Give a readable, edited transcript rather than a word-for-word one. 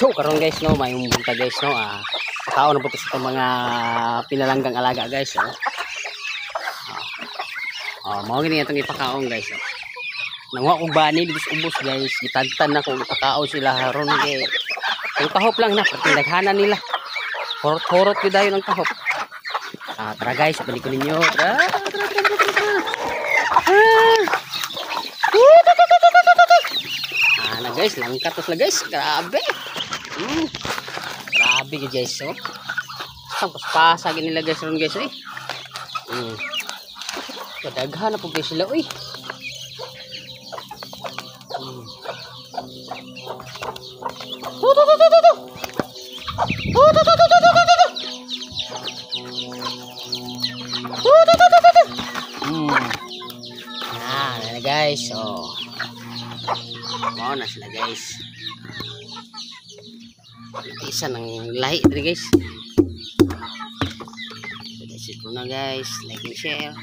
So karon guys no, may umbunta guys no. Tao na po sa itong mga pinalanggang alaga guys. Mao gini atong ipakaon guys. Nanguha kong bani dito sa ubos guys. Gitagtan na kung ipakaon sila haron kay. Ang kahop lang na, pagkindaghanan nila. Horot-horot yun dayon ang kahop. Tara guys, balik ko ninyo. Tara. Na guys, langkat na sila guys. Grabe. Grabe guys. So, pasagin nila guys ron guys. Kadaghan na po guys sila. Uy. Na guys, mau na sila guys. Isa ng lahi dito guys. Ito na guys, like and share.